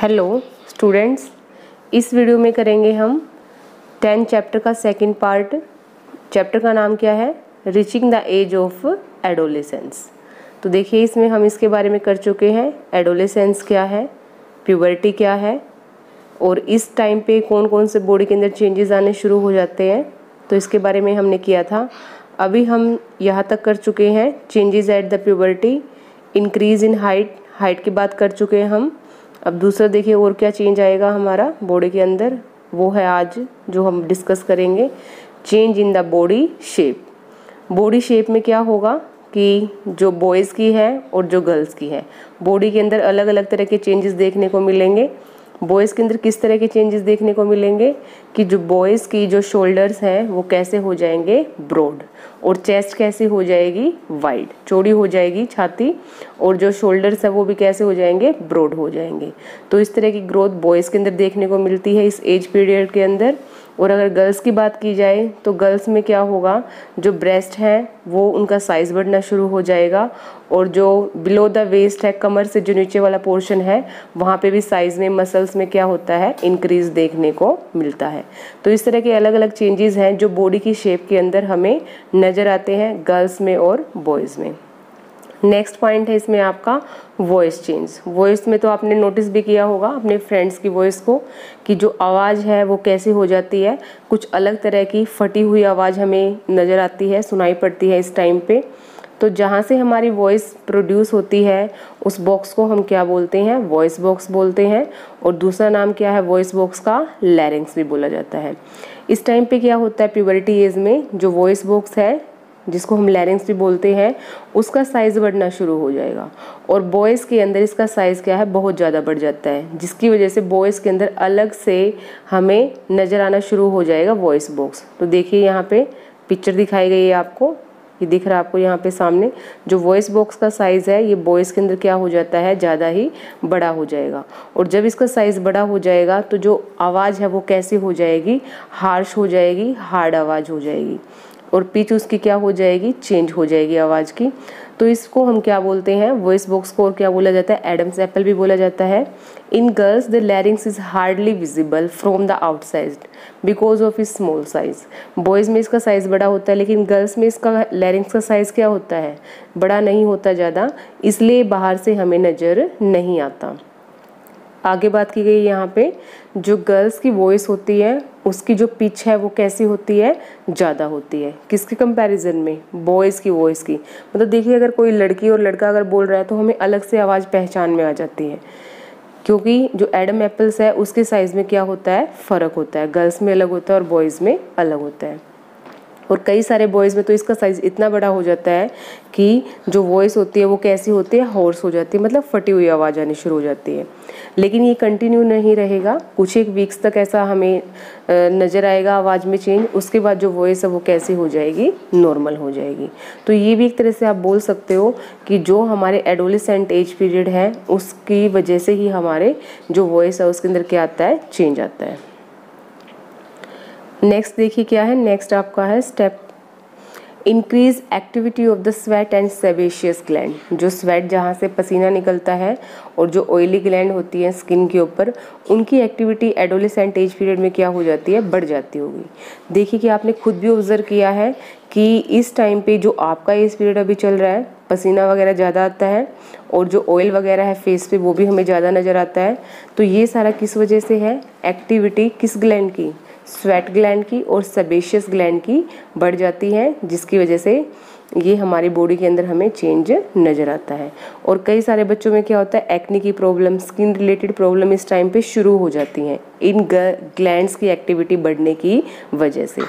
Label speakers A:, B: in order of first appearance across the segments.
A: Hello students, इस video में करेंगे हम 10 चैप्टर का सेकंड पार्ट। चैप्टर का नाम क्या है? Reaching the age of adolescence. तो देखिए, इसमें हम इसके बारे में कर चुके हैं। एडोलेसेंस क्या है, प्यूबर्टी क्या है, और इस टाइम पे कौन कौन से बॉडी के अंदर चेंजेस आने शुरू हो जाते हैं, तो इसके बारे में हमने किया था। अभी हम यहाँ तक कर चुके हैं changes at the puberty, increase in height की बात कर चुके हैं हम। अब दूसरा देखिए और क्या चेंज आएगा हमारा बॉडी के अंदर, वो है आज जो हम डिस्कस करेंगे, change in the body shape. Body shape में क्या होगा कि जो बॉयज़ की है और जो गर्ल्स की है, बॉडी के अंदर अलग अलग तरह के चेंजेस देखने को मिलेंगे। बॉयज़ के अंदर किस तरह के चेंजेस देखने को मिलेंगे कि जो बॉयज़ की जो शोल्डर्स हैं वो कैसे हो जाएंगे ब्रॉड, और चेस्ट कैसी हो जाएगी वाइड, चौड़ी हो जाएगी छाती, और जो शोल्डर्स है वो भी कैसे हो जाएंगे ब्रॉड हो जाएंगे। तो इस तरह की ग्रोथ बॉयज़ के अंदर देखने को मिलती है इस एज पीरियड के अंदर। और अगर गर्ल्स की बात की जाए तो गर्ल्स में क्या होगा, जो ब्रेस्ट है वो उनका साइज़ बढ़ना शुरू हो जाएगा, और जो बिलो द वेस्ट है, कमर से जो नीचे वाला पोर्शन है, वहाँ पे भी साइज़ में, मसल्स में क्या होता है, इंक्रीज देखने को मिलता है। तो इस तरह के अलग अलग चेंजेस हैं जो बॉडी की शेप के अंदर हमें नज़र आते हैं गर्ल्स में और बॉयज़ में। नेक्स्ट पॉइंट है इसमें आपका वॉइस चेंज। वॉइस में तो आपने नोटिस भी किया होगा अपने फ्रेंड्स की वॉइस को कि जो आवाज़ है वो कैसे हो जाती है, कुछ अलग तरह की फटी हुई आवाज़ हमें नज़र आती है, सुनाई पड़ती है इस टाइम पे। तो जहाँ से हमारी वॉइस प्रोड्यूस होती है उस बॉक्स को हम क्या बोलते हैं, वॉइस बॉक्स बोलते हैं। और दूसरा नाम क्या है वॉइस बॉक्स का, लैरिंक्स भी बोला जाता है। इस टाइम पे क्या होता है प्यूबर्टी एज में, जो वॉइस बॉक्स है जिसको हम लैरिंक्स भी बोलते हैं, उसका साइज़ बढ़ना शुरू हो जाएगा, और बॉयज़ के अंदर इसका साइज़ क्या है, बहुत ज़्यादा बढ़ जाता है, जिसकी वजह से बॉयज़ के अंदर अलग से हमें नज़र आना शुरू हो जाएगा वॉइस बॉक्स। तो देखिए यहाँ पे पिक्चर दिखाई गई है आपको, ये दिख रहा है आपको यहाँ पे सामने। जो वॉइस बॉक्स का साइज़ है ये बॉयज़ के अंदर क्या हो जाता है, ज़्यादा ही बड़ा हो जाएगा। और जब इसका साइज़ बड़ा हो जाएगा तो जो आवाज़ है वो कैसी हो जाएगी, हार्श हो जाएगी, हार्ड आवाज़ हो जाएगी, और पिच उसकी क्या हो जाएगी, चेंज हो जाएगी आवाज़ की। तो इसको हम क्या बोलते हैं, वॉइस बॉक्स को और क्या बोला जाता है, एडम्स एप्पल भी बोला जाता है। In girls the larynx is hardly visible from the outside because of is small size. Boys में इसका साइज़ बड़ा होता है, लेकिन गर्ल्स में इसका लैरिंक्स का साइज़ क्या होता है, बड़ा नहीं होता ज़्यादा, इसलिए बाहर से हमें नज़र नहीं आता। आगे बात की गई यहाँ पे, जो गर्ल्स की वॉइस होती है उसकी जो पिच है वो कैसी होती है, ज़्यादा होती है। किसके कंपैरिजन में, बॉयज़ की वॉइस की। मतलब देखिए, अगर कोई लड़की और लड़का अगर बोल रहा है तो हमें अलग से आवाज़ पहचान में आ जाती है, क्योंकि जो एडम एप्पल्स है उसके साइज़ में क्या होता है, फ़र्क होता है, गर्ल्स में अलग होता है और बॉयज़ में अलग होता है। और कई सारे बॉयज़ में तो इसका साइज़ इतना बड़ा हो जाता है कि जो वॉइस होती है वो कैसी होती है, हॉर्स हो जाती है, मतलब फटी हुई आवाज़ आनी शुरू हो जाती है। लेकिन ये कंटिन्यू नहीं रहेगा, कुछ एक वीक्स तक ऐसा हमें नज़र आएगा आवाज़ में चेंज। उसके बाद जो वॉइस है वो कैसी हो जाएगी, नॉर्मल हो जाएगी। तो ये भी एक तरह से आप बोल सकते हो कि जो हमारे एडोलेसेंट एज पीरियड है उसकी वजह से ही हमारे जो वॉइस है उसके अंदर क्या आता है, चेंज आता है। नेक्स्ट देखिए क्या है, नेक्स्ट आपका है step increase activity of the sweat and sebaceous gland. जो स्वेट, जहाँ से पसीना निकलता है, और जो ऑयली ग्लैंड होती है स्किन के ऊपर, उनकी एक्टिविटी एडोलेसेंट एज पीरियड में क्या हो जाती है, बढ़ जाती होगी। देखिए कि आपने खुद भी ऑब्जर्व किया है कि इस टाइम पे जो आपका एज पीरियड अभी चल रहा है, पसीना वगैरह ज़्यादा आता है, और जो ऑयल वगैरह है फेस पे वो भी हमें ज़्यादा नज़र आता है। तो ये सारा किस वजह से है, एक्टिविटी किस ग्लैंड की, स्वेट ग्लैंड की और सेबेशियस ग्लैंड की बढ़ जाती है, जिसकी वजह से ये हमारी बॉडी के अंदर हमें चेंज नज़र आता है। और कई सारे बच्चों में क्या होता है, एक्ने की प्रॉब्लम, स्किन रिलेटेड प्रॉब्लम इस टाइम पे शुरू हो जाती हैं इन ग्लैंड्स की एक्टिविटी बढ़ने की वजह से।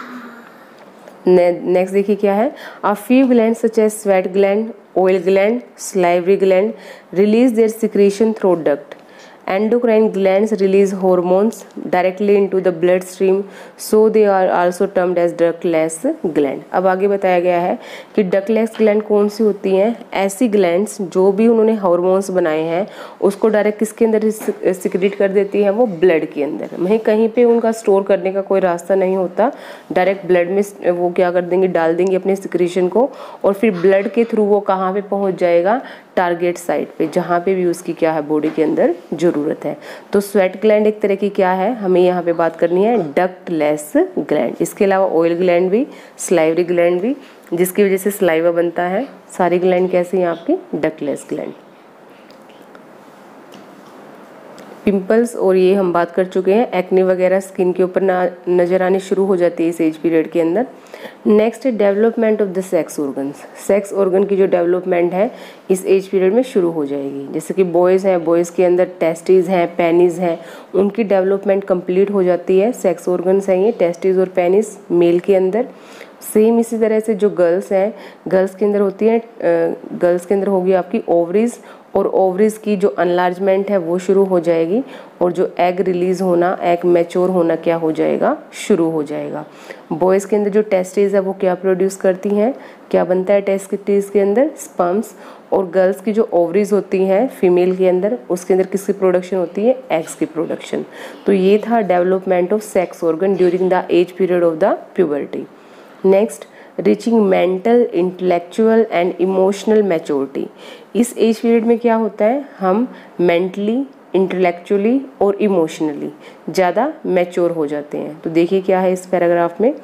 A: नेक्स्ट देखिए क्या है, a few gland such as sweat gland, oil gland, salivary gland release their secretion through duct. Endocrine glands release hormones directly into the bloodstream, so they are also termed as ductless gland। अब आगे बताया गया है कि ductless gland कौन सी होती हैं, ऐसी ग्लैंड्स जो भी उन्होंने हार्मोन्स बनाए हैं उसको डायरेक्ट किसके अंदर सिक्रीट कर देती हैं, वो ब्लड के अंदर। वहीं कहीं पे उनका स्टोर करने का कोई रास्ता नहीं होता, डायरेक्ट ब्लड में वो क्या कर देंगे, डाल देंगे अपने सिक्रीशन को, और फिर ब्लड के थ्रू वो कहाँ पे पहुँच जाएगा, टारगेट साइट पे, जहाँ पे भी उसकी क्या है बॉडी के अंदर ज़रूरत है। तो स्वेट ग्लैंड एक तरह की क्या है, हमें यहाँ पे बात करनी है डक्टलेस ग्लैंड। इसके अलावा ऑयल ग्लैंड भी, स्लाइवरी ग्लैंड भी, जिसकी वजह से स्लाइवा बनता है। सारी ग्लैंड कैसी हैं आपकी, डक्टलेस ग्लैंड। पिंपल्स और ये हम बात कर चुके हैं, एक्ने वगैरह स्किन के ऊपर नज़र आनी शुरू हो जाती है इस एज पीरियड के अंदर। Next development of the sex organs. Sex organ की जो डेवलपमेंट है इस एज पीरियड में शुरू हो जाएगी। जैसे कि बॉयज़ हैं, बॉयज़ के अंदर टेस्टिस हैं, पेनिस हैं, उनकी डेवलपमेंट कंप्लीट हो जाती है। सेक्स ऑर्गन्स हैं ये टेस्टिस और पेनिस मेल के अंदर। सेम इसी तरह से जो गर्ल्स हैं, गर्ल्स के अंदर होती है, गर्ल्स के अंदर होगी आपकी ओवरीज, और ओवरीज की जो अनलार्जमेंट है वो शुरू हो जाएगी, और जो एग रिलीज होना, एग मैच्योर होना क्या हो जाएगा, शुरू हो जाएगा। बॉयज़ के अंदर जो टेस्टिस है वो क्या प्रोड्यूस करती हैं, क्या बनता है टेस्टिस के अंदर, स्पर्म्स। और गर्ल्स की जो ओवरीज होती हैं फीमेल के अंदर, उसके अंदर किसकी प्रोडक्शन होती है, एग्स की प्रोडक्शन। तो ये था development of sex organ during the age period of the puberty. Next, reaching mental, intellectual and emotional maturity. इस एज पीरियड में क्या होता है, हम मेंटली, इंटेलेक्चुअली और इमोशनली ज़्यादा मैच्योर हो जाते हैं। तो देखिए क्या है इस पैराग्राफ में,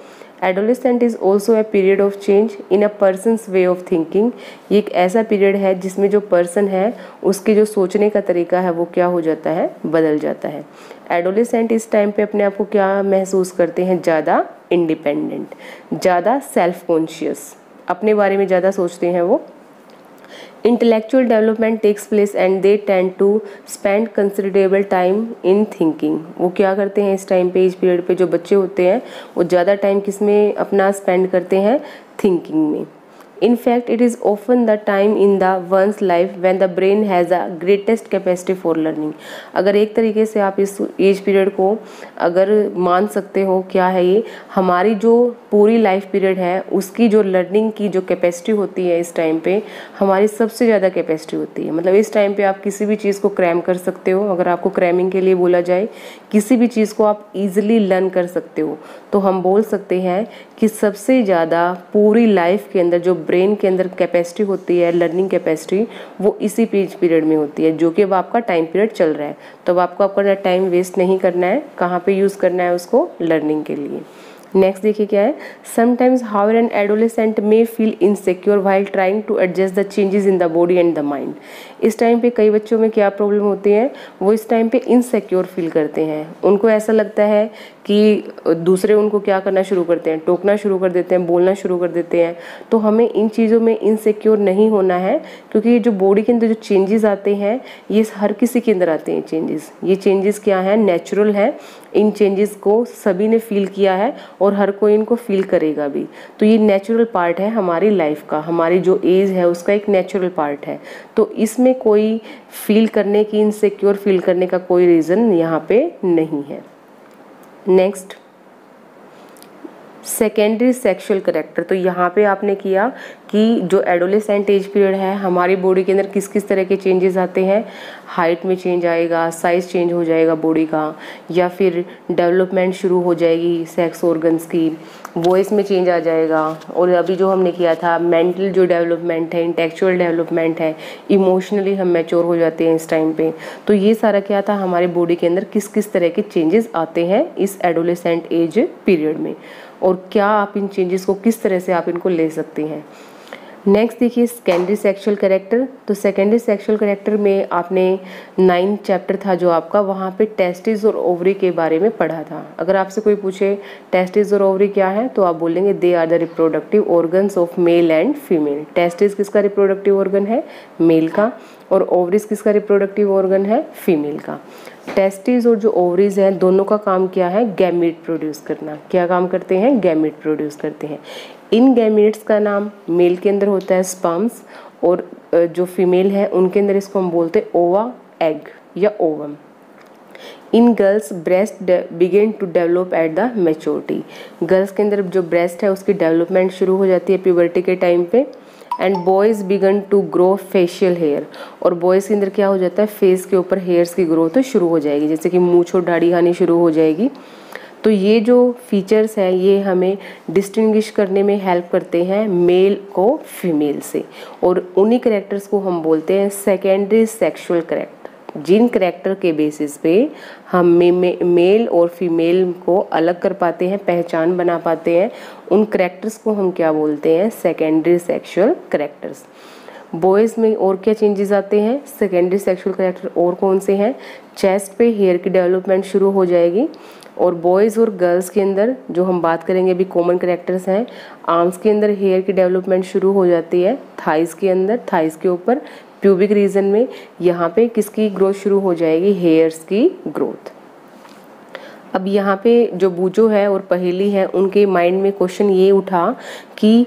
A: adolescent is also a period of change in a person's way of thinking. ये एक ऐसा पीरियड है जिसमें जो पर्सन है उसके जो सोचने का तरीका है वो क्या हो जाता है, बदल जाता है। एडोलेसेंट इस टाइम पे अपने आप को क्या महसूस करते हैं, ज़्यादा इंडिपेंडेंट, ज़्यादा सेल्फ कॉन्शियस, अपने बारे में ज़्यादा सोचते हैं वो। Intellectual development takes place and they tend to spend considerable time in thinking. वो क्या करते हैं इस टाइम पे, इस पीरियड पे जो बच्चे होते हैं वो ज़्यादा टाइम किस में अपना स्पेंड करते हैं, थिंकिंग में। In fact, it is often the time in the one's life when the brain has the greatest capacity for learning. अगर एक तरीके से आप इस एज पीरियड को अगर मान सकते हो, क्या है ये, हमारी जो पूरी लाइफ पीरियड है उसकी जो लर्निंग की जो कैपेसिटी होती है इस टाइम पे हमारी सबसे ज़्यादा कैपेसिटी होती है। मतलब इस टाइम पे आप किसी भी चीज़ को क्रैम कर सकते हो। अगर आपको क्रैमिंग के लिए बोला जाए, किसी भी चीज़ को आप ईजिली लर्न कर सकते हो, तो हम बोल सकते हैं कि सबसे ज़्यादा पूरी लाइफ के अंदर जो ब्रेन के अंदर कैपेसिटी होती है, लर्निंग कैपेसिटी, वो इसी पीरियड में होती है, जो कि अब आपका टाइम पीरियड चल रहा है। तो अब आपको अपना टाइम वेस्ट नहीं करना है, कहाँ पे यूज़ करना है उसको, लर्निंग के लिए। नेक्स्ट देखिए क्या है, sometimes how an adolescent may feel insecure while trying to adjust the changes in the body and the mind. इस टाइम पे कई बच्चों में क्या प्रॉब्लम होती है, वो इस टाइम पे इनसिक्योर फील करते हैं। उनको ऐसा लगता है कि दूसरे उनको क्या करना शुरू करते हैं, टोकना शुरू कर देते हैं, बोलना शुरू कर देते हैं। तो हमें इन चीज़ों में इनसिक्योर नहीं होना है, क्योंकि ये जो बॉडी के अंदर जो चेंजेस आते हैं ये हर किसी के अंदर आते हैं चेंजेस। ये चेंजेस क्या है, नेचुरल है। इन चेंजेस को सभी ने फील किया है और हर कोई इनको फील करेगा भी। तो ये नेचुरल पार्ट है हमारी लाइफ का, हमारी जो एज है उसका एक नेचुरल पार्ट है। तो इसमें कोई फील करने की, इनसिक्योर फील करने का कोई रीज़न यहाँ पे नहीं है। Next, secondary sexual character. तो यहाँ पे आपने किया कि जो एडोलेसेंट एज पीरियड है हमारी बॉडी के अंदर किस किस तरह के चेंजेस आते हैं, हाइट में चेंज आएगा, साइज चेंज हो जाएगा बॉडी का, या फिर डेवलपमेंट शुरू हो जाएगी सेक्स ऑर्गन्स की, वॉइस में चेंज आ जाएगा, और अभी जो हमने किया था मेंटल जो डेवलपमेंट है, इंटेलेक्चुअल डेवलपमेंट है, इमोशनली हम मैच्योर हो जाते हैं इस टाइम पे। तो ये सारा क्या था, हमारे बॉडी के अंदर किस किस तरह के चेंजेस आते हैं इस एडोलेसेंट एज पीरियड में, और क्या आप इन चेंजेस को किस तरह से आप इनको ले सकते हैं। नेक्स्ट देखिए सेकेंडरी सेक्सुअल कैरेक्टर। तो सेकेंडरी सेक्सुअल कैरेक्टर में आपने 9 चैप्टर था जो आपका, वहाँ पे टेस्टिस और ओवरी के बारे में पढ़ा था। अगर आपसे कोई पूछे टेस्टिस और ओवरी क्या है, तो आप बोलेंगे they are the reproductive organs of male and female. Testis किसका रिप्रोडक्टिव ऑर्गन है, मेल का, और ओवरीज किसका रिप्रोडक्टिव ऑर्गन है, फीमेल का। टेस्टिस और जो ओवरीज हैं दोनों का काम क्या है, गैमीट प्रोड्यूस करना। क्या काम करते हैं, गैमीट प्रोड्यूस करते हैं। इन गैमीट्स का नाम मेल के अंदर होता है स्पर्म्स, और जो फीमेल है उनके अंदर इसको हम बोलते हैं ओवा, एग या ovum. In girls breast begin to develop at the maturity. Girls के अंदर जो ब्रेस्ट है उसकी डेवलपमेंट शुरू हो जाती है प्यूबर्टी के टाइम पे। And boys began to grow facial hair, और बॉयज़ के अंदर क्या हो जाता है, फेस के ऊपर हेयर्स की ग्रोथ शुरू हो जाएगी, जैसे कि मूंछ और दाढ़ी आनी शुरू हो जाएगी। तो ये जो फीचर्स हैं ये हमें डिस्टिंग्विश करने में हेल्प करते हैं मेल को फीमेल से, और उन्हीं कैरेक्टर्स को हम बोलते हैं सेकेंडरी सेक्सुअल कैरेक्टर। जिन कैरेक्टर के बेसिस पे हम मेल और फीमेल को अलग कर पाते हैं, पहचान बना पाते हैं, उन कैरेक्टर्स को हम क्या बोलते हैं, सेकेंडरी सेक्सुअल कैरेक्टर्स। बॉयज़ में और क्या चेंजेस आते हैं, सेकेंडरी सेक्सुअल कैरेक्टर और कौन से हैं, चेस्ट पे हेयर की डेवलपमेंट शुरू हो जाएगी, और बॉयज़ और गर्ल्स के अंदर जो हम बात करेंगे अभी कॉमन कैरेक्टर्स हैं, आर्म्स के अंदर हेयर की डेवलपमेंट शुरू हो जाती है, थाइस के अंदर, थाइस के ऊपर प्यूबिक रीजन में यहाँ पे किसकी ग्रोथ शुरू हो जाएगी, हेयर्स की ग्रोथ। अब यहाँ पे जो बूजो है और पहेली है उनके माइंड में क्वेश्चन ये उठा कि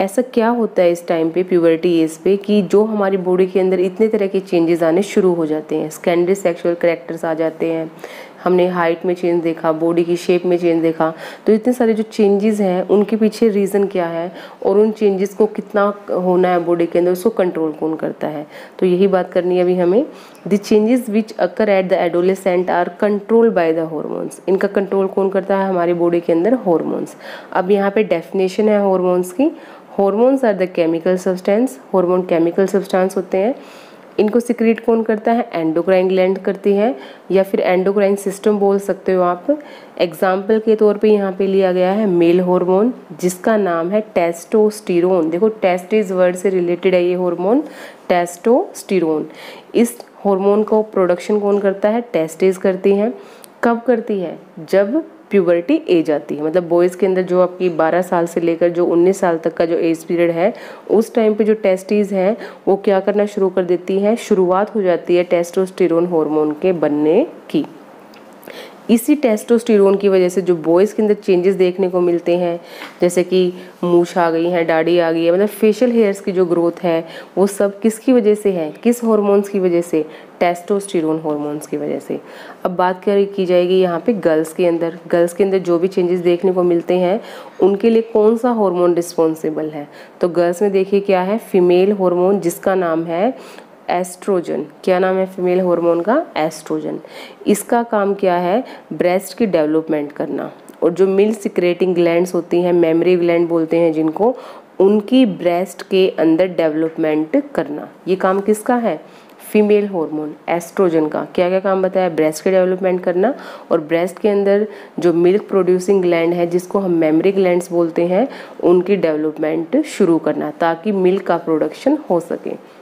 A: ऐसा क्या होता है इस टाइम पे प्यूबर्टी एज पे कि जो हमारी बॉडी के अंदर इतने तरह के चेंजेस आने शुरू हो जाते हैं, सेकेंडरी सेक्सुअल कैरेक्टर्स आ जाते हैं, हमने हाइट में चेंज देखा, बॉडी की शेप में चेंज देखा, तो इतने सारे जो चेंजेस हैं उनके पीछे रीज़न क्या है और उन चेंजेस को कितना होना है बॉडी के अंदर, उसको कंट्रोल कौन करता है, तो यही बात करनी है अभी हमें। The changes which occur at the adolescent are control by the hormones. इनका कंट्रोल कौन करता है हमारी बॉडी के अंदर, हॉर्मोन्स। अब यहाँ पे डेफिनेशन है हॉर्मोन्स की। Hormones are the chemical substance, hormone chemical substance होते हैं। इनको सिक्रीट कौन करता है, एंडोक्राइन ग्लैंड करती है, या फिर एंडोक्राइन सिस्टम बोल सकते हो आप। एग्जाम्पल के तौर पे यहाँ पे लिया गया है मेल हार्मोन जिसका नाम है टेस्टोस्टेरोन। देखो टेस्टिस वर्ड से रिलेटेड है ये हार्मोन, टेस्टोस्टेरोन। इस हार्मोन को प्रोडक्शन कौन करता है, टेस्टिस करती हैं। कब करती है, जब प्यूबर्टी एज आती है, मतलब बॉयज़ के अंदर जो आपकी 12 साल से लेकर जो 19 साल तक का जो एज पीरियड है उस टाइम पे जो टेस्टिस हैं वो क्या करना शुरू कर देती हैं, शुरुआत हो जाती है टेस्टोस्टेरोन हार्मोन के बनने की। इसी टेस्टोस्टेरोन की वजह से जो बॉयज़ के अंदर चेंजेस देखने को मिलते हैं, जैसे कि मूछ आ गई है, दाढ़ी आ गई है, मतलब फेशियल हेयर्स की जो ग्रोथ है वो सब किसकी वजह से है, किस हार्मोन्स की वजह से, टेस्टोस्टेरोन हार्मोन्स की वजह से। अब बात की जाएगी यहाँ पे गर्ल्स के अंदर जो भी चेंजेस देखने को मिलते हैं उनके लिए कौन सा हार्मोन रिस्पॉन्सिबल है, तो गर्ल्स में देखिए क्या है, फीमेल हार्मोन जिसका नाम है एस्ट्रोजन। क्या नाम है फीमेल हार्मोन का, एस्ट्रोजन। इसका काम क्या है, ब्रेस्ट की डेवलपमेंट करना, और जो मिल्क सिक्रेटिंग ग्लैंड्स होती हैं, मेमरी ग्लैंड बोलते हैं जिनको, उनकी ब्रेस्ट के अंदर डेवलपमेंट करना, ये काम किसका है, फीमेल हार्मोन एस्ट्रोजन का। क्या क्या काम बताया, ब्रेस्ट के डेवलपमेंट करना, और ब्रेस्ट के अंदर जो मिल्क प्रोड्यूसिंग ग्लैंड है जिसको हम मेमरी ग्लैंड्स बोलते हैं उनकी डेवलपमेंट शुरू करना ताकि मिल्क का प्रोडक्शन हो सके।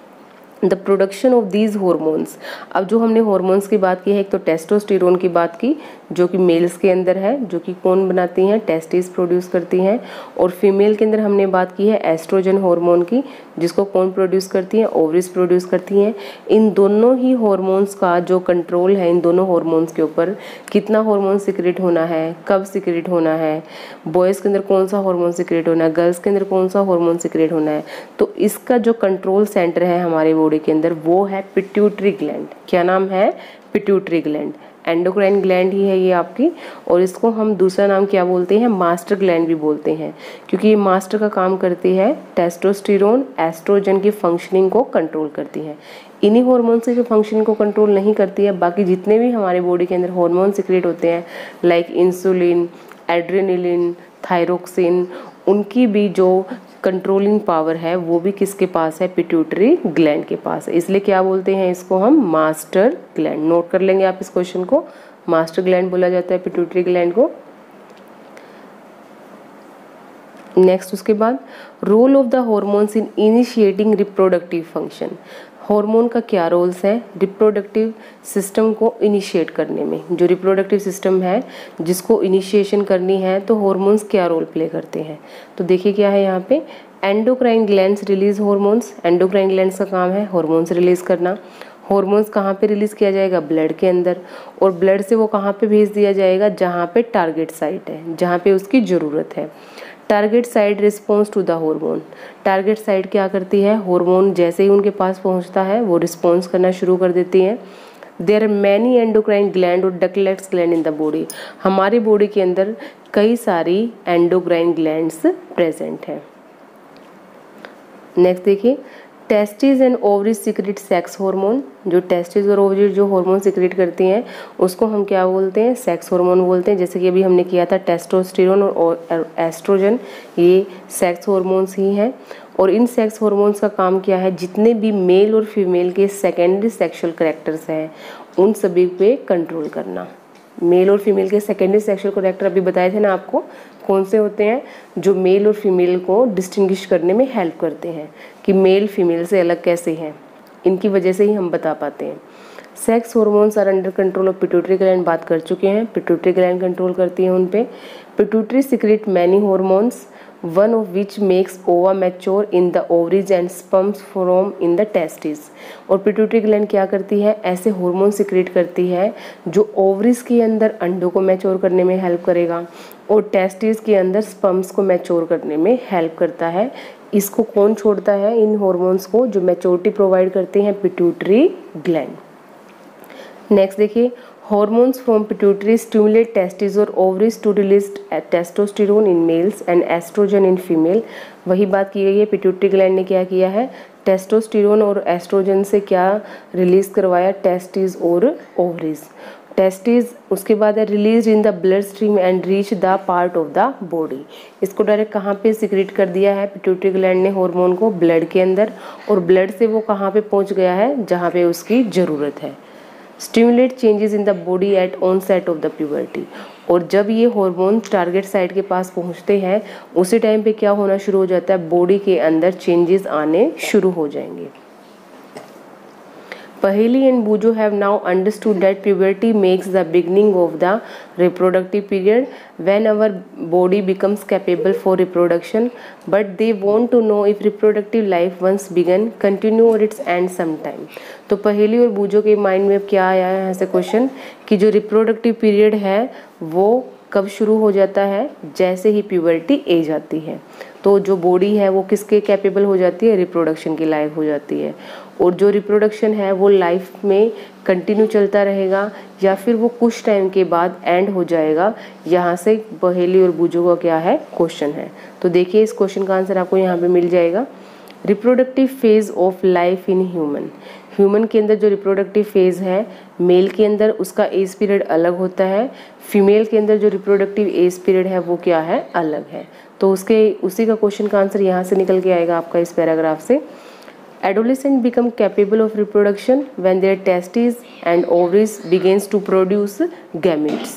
A: The production of these hormones. अब जो हमने हॉर्मोन्स की बात की है, एक तो टेस्टोस्टेरोन की बात की जो कि मेल्स के अंदर है, जो कि कौन बनाती हैं, टेस्टिस प्रोड्यूस करती हैं, और फीमेल के अंदर हमने बात की है एस्ट्रोजन हार्मोन की जिसको कौन प्रोड्यूस करती हैं, ओवरीज प्रोड्यूस करती हैं। इन दोनों ही हार्मोन्स का जो कंट्रोल है, इन दोनों हार्मोन्स के ऊपर कितना हार्मोन सिक्रेट होना है, कब सिक्रेट होना है, बॉयज़ के अंदर कौन सा हार्मोन सिक्रेट होना है, गर्ल्स के अंदर कौन सा हार्मोन सिक्रेट होना है, तो इसका जो कंट्रोल सेंटर है हमारे बॉडी के अंदर वो है पिट्यूटरी ग्लैंड। क्या नाम है, पिट्यूटरी ग्लैंड। एंडोक्राइन ग्लैंड ही है ये आपकी, और इसको हम दूसरा नाम क्या बोलते हैं, मास्टर ग्लैंड भी बोलते हैं, क्योंकि ये मास्टर का काम करती है, टेस्टोस्टेरोन एस्ट्रोजन की फंक्शनिंग को कंट्रोल करती है। इन्हीं हार्मोन्स की जो फंक्शनिंग को कंट्रोल नहीं करती है, बाकी जितने भी हमारे बॉडी के अंदर हार्मोन सिक्रेट होते हैं लाइक इंसुलिन, एड्रेनलिन, थायरोक्सिन, उनकी भी जो कंट्रोलिंग पावर है वो भी किसके पास है, पिट्यूटरी ग्लैंड के पास है। इसलिए क्या बोलते हैं इसको हम, मास्टर ग्लैंड। नोट कर लेंगे आप इस क्वेश्चन को, मास्टर ग्लैंड बोला जाता है पिट्यूटरी ग्लैंड को। नेक्स्ट उसके बाद role of the hormones in initiating reproductive function. Hormone का क्या रोल्स है रिप्रोडक्टिव सिस्टम को इनिशिएट करने में। जो रिप्रोडक्टिव सिस्टम है जिसको इनिशिएशन करनी है तो हार्मोन्स क्या रोल प्ले करते हैं, तो देखिए क्या है यहाँ पे, endocrine glands release hormones. Endocrine glands का काम है हार्मोन्स रिलीज करना। हार्मोन्स कहाँ पे रिलीज किया जाएगा, ब्लड के अंदर, और ब्लड से वो कहाँ पे भेज दिया जाएगा, जहाँ पे टारगेट साइट है, जहाँ पे उसकी ज़रूरत है। Target site response to the hormone. Target site क्या करती है, हार्मोन जैसे ही उनके पास पहुंचता है वो रिस्पॉन्स करना शुरू कर देती हैं। There are many endocrine gland और ductless gland in the body. हमारी बॉडी के अंदर कई सारी एंडोक्राइन ग्लैंड्स प्रेजेंट हैं। नेक्स्ट देखिए, testis and ovaries secrete sex hormone. जो टेस्टिस और ओवरीज जो हार्मोन सीक्रेट करती हैं उसको हम क्या बोलते हैं, सेक्स हार्मोन बोलते हैं। जैसे कि अभी हमने किया था टेस्टोस्टेरोन और एस्ट्रोजन, ये सेक्स हार्मोन्स ही हैं। और इन सेक्स हार्मोन्स का काम क्या है, जितने भी मेल और फीमेल के सेकेंडरी सेक्सुअल कैरेक्टर्स हैं उन सभी पे कंट्रोल करना। मेल और फीमेल के सेकेंडरी सेक्सुअल कैरेक्टर अभी बताए थे ना आपको, कौन से होते हैं, जो मेल और फीमेल को डिस्टिंग्विश करने में हेल्प करते हैं कि मेल फीमेल से अलग कैसे हैं, इनकी वजह से ही हम बता पाते हैं। Sex hormones are under control of pituitary gland, बात कर चुके हैं, पिट्यूटरी ग्लैंड कंट्रोल करती है उन पे। Pituitary secret many hormones, one of which makes ova mature in the ovaries and sperms form in the testes। और पिट्यूटरी ग्लैंड क्या करती है, ऐसे हार्मोन सिक्रेट करती है जो ओवरीज के अंदर अंडों को मैच्योर करने में हेल्प करेगा और टेस्टिस के अंदर स्पर्म्स को मैच्योर करने में हेल्प करता है। इसको कौन छोड़ता है, इन हार्मोन्स को जो मैच्योरिटी प्रोवाइड करते हैं, पिट्यूटरी ग्लैंड। नेक्स्ट देखिए, hormones from pituitary stimulate testes और ovaries to release testosterone in males and estrogen in female। वही बात की गई है, पिट्यूटरी ग्लैंड ने क्या किया है, टेस्टोस्टेरोन और एस्ट्रोजन से क्या रिलीज करवाया, टेस्टिस और ओवरीज। टेस्टिस उसके बाद है release in the blood stream and reach the part of the body. इसको डायरेक्ट कहाँ पे सिक्रेट कर दिया है पिट्यूटरी ग्लैंड ने हार्मोन को, ब्लड के अंदर, और ब्लड से वो कहाँ पे पहुँच गया है, जहाँ पे उसकी ज़रूरत है। Stimulate changes in the body at onset of the puberty. और जब ये हार्मोन टारगेट साइट के पास पहुंचते हैं उसी टाइम पे क्या होना शुरू हो जाता है, बॉडी के अंदर चेंजेस आने शुरू हो जाएंगे। Paheli and Bujo have now understood that puberty makes the beginning of the reproductive period when our body becomes capable for reproduction, but they want to know if reproductive life once begun continue or its end sometime। तो पहेली और बूजो के mind में क्या आया है ऐसे question कि जो रिप्रोडक्टिव पीरियड है वो कब शुरू हो जाता है, जैसे ही प्यूबर्टी एज आती है। तो जो बॉडी है वो किसके कैपेबल हो जाती है, रिप्रोडक्शन के लायक हो जाती है। और जो रिप्रोडक्शन है वो लाइफ में कंटिन्यू चलता रहेगा या फिर वो कुछ टाइम के बाद एंड हो जाएगा। यहाँ से पहेली और बूजो का क्या है क्वेश्चन है। तो देखिए इस क्वेश्चन का आंसर आपको यहाँ पे मिल जाएगा। Reproductive phase of life in human, human के अंदर जो रिप्रोडक्टिव फेज है, मेल के अंदर उसका एज पीरियड अलग होता है, फीमेल के अंदर जो रिप्रोडक्टिव एज पीरियड है वो क्या है, अलग है। तो उसी का क्वेश्चन का आंसर यहाँ से निकल के आएगा आपका इस पैराग्राफ से। Adolescents become capable of reproduction when their testes and ovaries begins to produce gametes।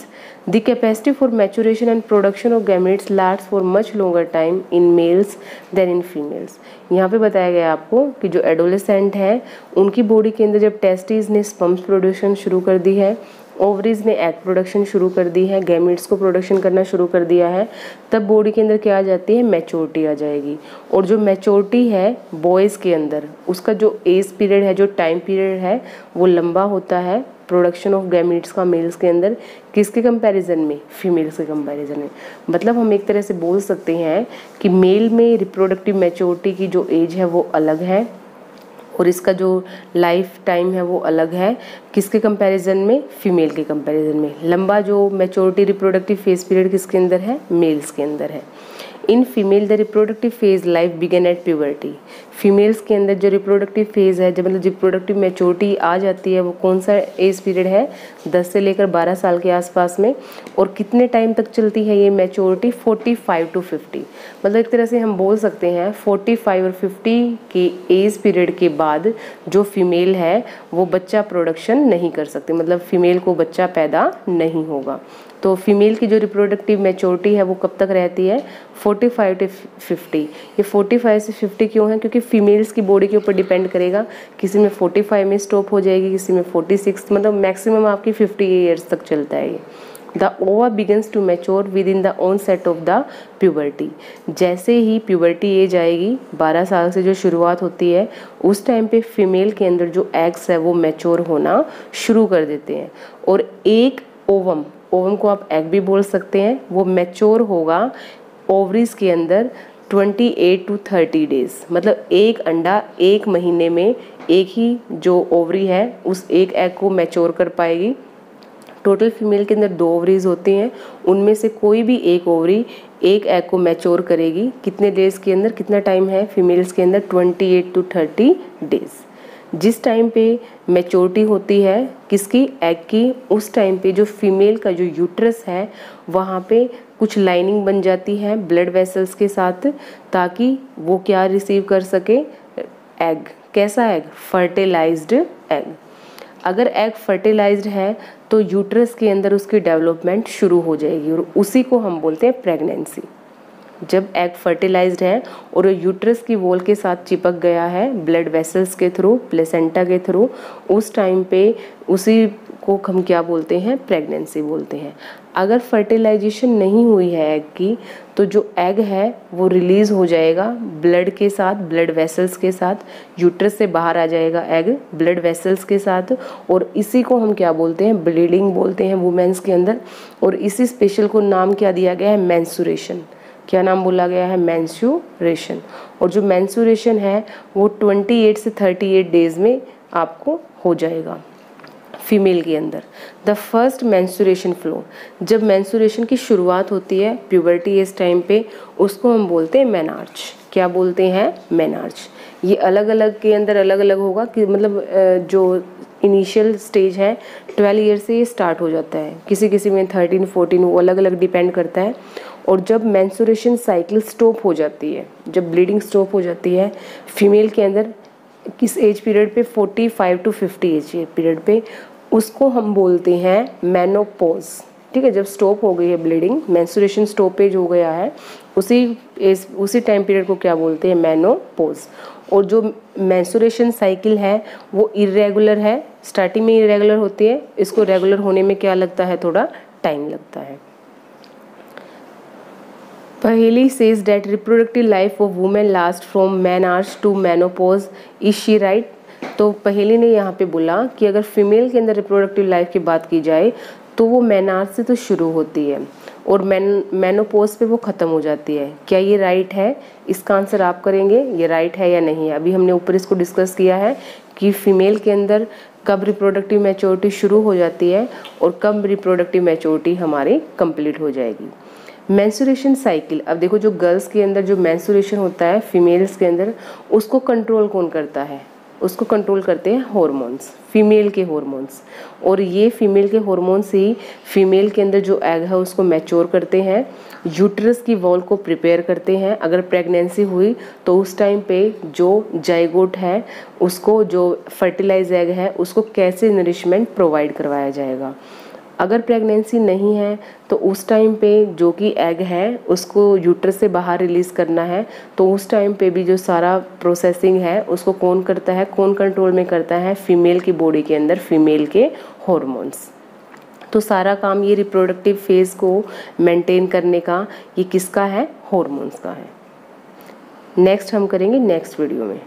A: The capacity for maturation and production of gametes lasts for much longer time in males than in females। यहाँ पे बताया गया आपको कि जो adolescent है उनकी body के अंदर जब टेस्टिस ने स्पर्म्स प्रोडक्शन शुरू कर दी है, ओवरीज ने एग प्रोडक्शन शुरू कर दी है, गैमेट्स को प्रोडक्शन करना शुरू कर दिया है, तब बॉडी के अंदर क्या आ जाती है, मैच्योरिटी आ जाएगी। और जो मैच्योरिटी है बॉयज़ के अंदर, उसका जो एज पीरियड है, जो टाइम पीरियड है वो लंबा होता है प्रोडक्शन ऑफ गैमेट्स का मेल्स के अंदर, किसके कंपैरिजन में, फीमेल्स के कंपैरिजन में। मतलब हम एक तरह से बोल सकते हैं कि मेल में रिप्रोडक्टिव मैच्योरिटी की जो एज है वो अलग है और इसका जो लाइफ टाइम है वो अलग है, किसके कंपैरिजन में, फीमेल के कंपैरिजन में। लंबा जो मैच्योरिटी रिप्रोडक्टिव फेज पीरियड किसके अंदर है, मेल्स के अंदर है। In female the reproductive phase life began at puberty. Females के अंदर जो रिप्रोडक्टिव फेज है, जब मतलब रिप्रोडक्टिव मैच्योरिटी आ जाती है, वो कौन सा एज पीरियड है, 10 से लेकर 12 साल के आसपास में। और कितने टाइम तक चलती है ये मैच्योरिटी, 45 to 50। मतलब एक तरह से हम बोल सकते हैं 45 और 50 के एज पीरियड के बाद जो फीमेल है वो बच्चा प्रोडक्शन नहीं कर सकती, मतलब फीमेल को बच्चा पैदा नहीं होगा। तो फीमेल की जो रिप्रोडक्टिव मैच्योरिटी है वो कब तक रहती है, 45 to 50। ये 45 से 50 क्यों है, क्योंकि फीमेल्स की बॉडी के ऊपर डिपेंड करेगा, किसी में 45 में स्टॉप हो जाएगी, किसी में 46, मतलब मैक्सिमम आपकी 50 ईयर्स तक चलता है ये। The ova begins to mature within the onset of the puberty. जैसे ही प्यूबर्टी एज आएगी, 12 साल से जो शुरुआत होती है, उस टाइम पे फीमेल के अंदर जो एग्स है वो मैच्योर होना शुरू कर देते हैं। और एक ओवम को आप एग भी बोल सकते हैं, वो मैच्योर होगा ओवरीज के अंदर 28 to 30 डेज। मतलब एक अंडा एक महीने में एक ही जो ओवरी है उस एक एग को मैच्योर कर पाएगी। टोटल फीमेल के अंदर 2 ओवरीज होती हैं, उनमें से कोई भी एक ओवरी एक एग को मैच्योर करेगी। कितने डेज के अंदर, कितना टाइम है फीमेल्स के अंदर, 28 to 30 डेज। जिस टाइम पे मैच्योरिटी होती है किसकी, एग की, उस टाइम पे जो फीमेल का जो यूट्रस है वहाँ पे कुछ लाइनिंग बन जाती है ब्लड वेसल्स के साथ, ताकि वो क्या रिसीव कर सके, एग। कैसा एग, फर्टिलाइज्ड एग। अगर एग फर्टिलाइज्ड है तो यूट्रस के अंदर उसकी डेवलपमेंट शुरू हो जाएगी और उसी को हम बोलते हैं प्रेगनेंसी। जब एग फर्टिलाइज्ड है और यूट्रस की वॉल के साथ चिपक गया है ब्लड वेसल्स के थ्रू, प्लेसेंटा के थ्रू, उस टाइम पे उसी को हम क्या बोलते हैं, प्रेगनेंसी बोलते हैं। अगर फर्टिलाइजेशन नहीं हुई है एग की तो जो एग है वो रिलीज़ हो जाएगा ब्लड के साथ, ब्लड वेसल्स के साथ, यूट्रस से बाहर आ जाएगा एग ब्लड वेसल्स के साथ, और इसी को हम क्या बोलते हैं, ब्लीडिंग बोलते हैं वुमेन्स के अंदर। और इसी स्पेशल को नाम क्या दिया गया है, मेंस्ट्रुएशन। क्या नाम बोला गया है, मेंस्ट्रुएशन। और जो मेंस्ट्रुएशन है वो 28 से 38 डेज में आपको हो जाएगा फीमेल के अंदर। द फर्स्ट मेंस्ट्रुएशन फ्लो, जब मेंस्ट्रुएशन की शुरुआत होती है प्यूबर्टी एज टाइम पे, उसको हम बोलते हैं मेनार्च। क्या बोलते हैं, मेनार्च। ये अलग अलग के अंदर अलग अलग होगा कि मतलब जो इनिशियल स्टेज है 12 ईयर से ये स्टार्ट हो जाता है, किसी किसी में 13 14, वो अलग अलग डिपेंड करता है। और जब मेंस्ट्रुएशन साइकिल स्टॉप हो जाती है, जब ब्लीडिंग स्टॉप हो जाती है फीमेल के अंदर, किस एज पीरियड पे, 45 to 50 एज पीरियड पे, उसको हम बोलते हैं मेनोपॉज। ठीक है, जब स्टॉप हो गई है ब्लीडिंग, मेंस्ट्रुएशन स्टॉपेज हो गया है, उसी टाइम पीरियड को क्या बोलते हैं, मेनोपॉज। और जो मेंस्ट्रुएशन साइकिल है वो इरेगुलर है, स्टार्टिंग में इरेगुलर होती है, इसको रेगुलर होने में क्या लगता है, थोड़ा टाइम लगता है। पहली says that reproductive life of women lasts from menarche to menopause. Is she right? तो पहली ने यहाँ पे बोला कि अगर फीमेल के अंदर रिप्रोडक्टिव लाइफ की बात की जाए तो वो मेनार्च से तो शुरू होती है और मेनोपॉज पे वो ख़त्म हो जाती है। क्या ये राइट है? इसका आंसर आप करेंगे, ये राइट है या नहीं है। अभी हमने ऊपर इसको डिस्कस किया है कि फीमेल के अंदर कब रिप्रोडक्टिव मैच्योरिटी शुरू हो जाती है और कब रिप्रोडक्टिव मैच्योरिटी हमारी कंप्लीट हो जाएगी। मेंस्ट्रुएशन साइकिल, अब देखो जो गर्ल्स के अंदर जो मेंस्ट्रुएशन होता है फीमेल्स के अंदर, उसको कंट्रोल कौन करता है, उसको कंट्रोल करते हैं हॉर्मोन्स, फीमेल के हॉर्मोन्स। और ये फीमेल के हॉर्मोन्स ही फीमेल के अंदर जो एग है उसको मैच्योर करते हैं, यूट्रस की वॉल को प्रिपेयर करते हैं। अगर प्रेगनेंसी हुई तो उस टाइम पे जो जाइगोट है उसको, जो फर्टिलाइज एग है उसको कैसे नरिशमेंट प्रोवाइड करवाया जाएगा। अगर प्रेगनेंसी नहीं है तो उस टाइम पे जो कि एग है उसको यूट्रस से बाहर रिलीज़ करना है, तो उस टाइम पे भी जो सारा प्रोसेसिंग है उसको कौन करता है, कौन कंट्रोल में करता है, फीमेल की बॉडी के अंदर फीमेल के हॉर्मोन्स। तो सारा काम ये रिप्रोडक्टिव फेज़ को मेंटेन करने का ये किसका है, हॉर्मोन्स का है। नेक्स्ट हम करेंगे नेक्स्ट वीडियो में।